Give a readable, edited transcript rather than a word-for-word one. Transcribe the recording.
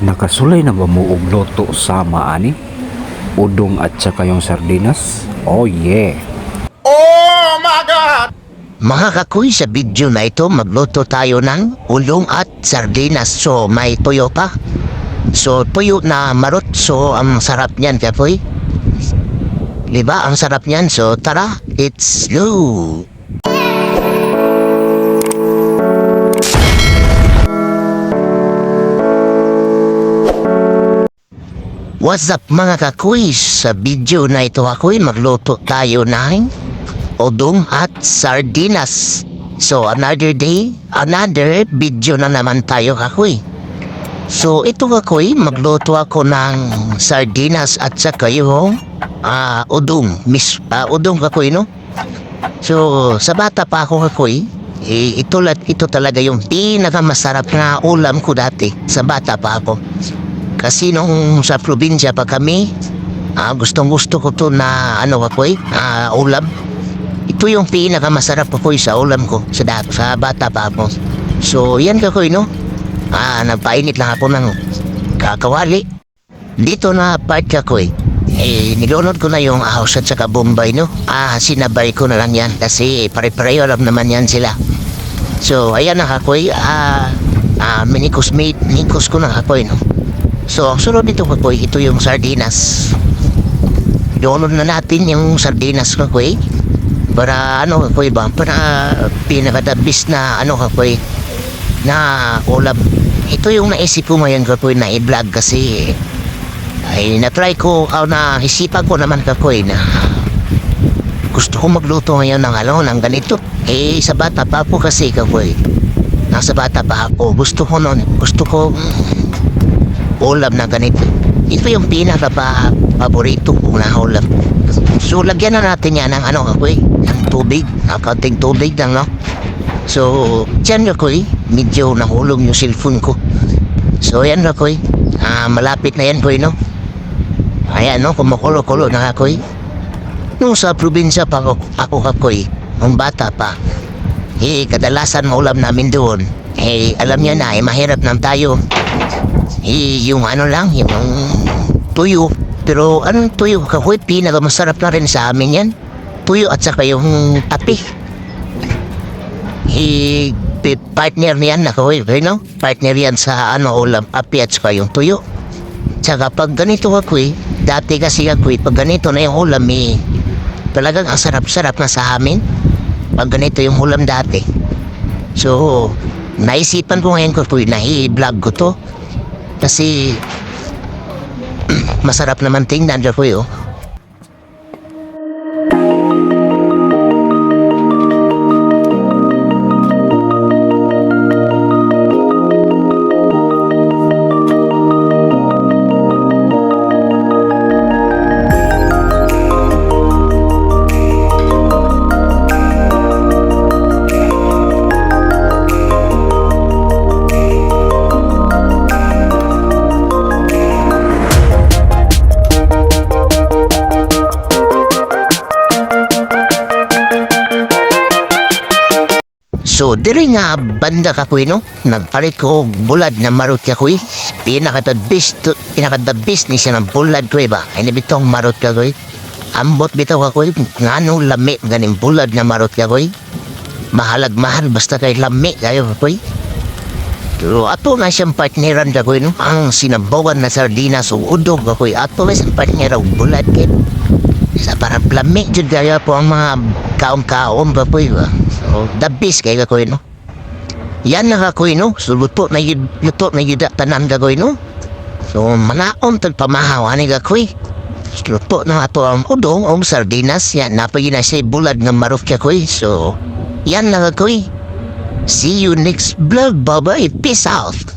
Nakasulay na ba mo og loto sama ani? Udong at saka yung sardinas? Oh yeah! Mga kakuy, sa video na ito, magluto tayo ng ulong at sardinas. So, may tuyo pa. So, tuyo na marot. So, ang sarap niyan, kakuy. Diba? Ang sarap niyan. So, tara, it's go! What's up mga kakuy? Sa video na ito kakuy, magluto tayo ng udong at sardinas. So another day, another video na naman tayo kakuy. So ito kakuy, magluto ako ng sardinas at saka yung udong. Udong kakuy, no? So sa bata pa ako kakuy, ito talaga yung pinakamasarap na ulam ko dati sa bata pa ako. Kasi nung sa probinsya pa kami, gustong gusto ko to na kakoy, ulam. Ito yung pinakamasarap kakoy sa ulam ko sa bata pa ako. So yan kakoy, no? Nagpainit lang ako ng kakawali. Dito na part kakoy, nilunod ko na yung ahos at saka bombay, no? Sinabay ko na lang yan kasi pare-pareho alam naman yan sila. So ayan na kakoy, minikos ko na kakoy, no? So, ang sunod nito kakoy, ito yung sardinas. Doonod na natin yung sardinas kakoy. Para kakoy ba? Para pinakadabis na kakoy, na ulam. Ito yung naisip ko ngayon kakoy na i-vlog kasi ay na-try ko, naisipan ko naman kakoy na gusto ko magluto ngayon ng ganito. Sa bata pa ako kasi kakoy. Nasa bata pa ako, gusto ko ulam na ganito. Ito yung pinaka-paborito ko na ulam. So, lagyan na natin yan ng kakoy, ng tubig, kaunting tubig lang, no? So, dyan kakoy, medyo nahulog yung cellphone ko. So, yan kakoy, malapit na yan koy, no? Ayan, no, kumukulo-kulo na kakoy. Nung sa probinsya pa ako kakoy, nung bata pa, kadalasan ulam namin doon, alam niya na, mahirap nang tayo. Yung yung tuyo. Pero anong tuyo kakoy, pinakamasarap na rin sa amin yan. Tuyo at saka yung api. Partner niyan na kakoy, no? Partner yan sa ulam, api at saka yung tuyo. Tsaka pag ganito kakoy, dati kasi kakoy, pag ganito na yung ulam, talagang ang sarap-sarap na sa amin. Pag ganito yung ulam dati. So, naisipan ko ngayon kakoy na i-vlog ko to. Kasi masarap naman tingnan kakoy, oh. So, diri nga banda kakoy, no? Nagpalit ko bulad na marot kakoy. Pinaka-the best ni siya ng bulad ko, ba? Ay nabitong marot kakoy. Ambot bitaw kakoy. Nga lami ganing bulad na marot kakoy. Mahal basta kay lami kayo kakoy. Pero ato na siyang partneran kakoy, no? Ang sinabawan na sardinas o udog kakoy. Ato na siyang partner o bulad kayo. Sa parang lami dyan kaya po ang mga kaom-kaom kakoy, ba? So, the best kay kakoy, no? Yan na kakoy, no? So, luto na tanan kakoy, no? So, manaon tagpamahaw ani kakoy. So, luto na ato ang udong o sardinas. Yan, napagin na siya bulad ng maruf kakoy. So, yan na kakoy. See you next vlog, bye-bye. Peace out.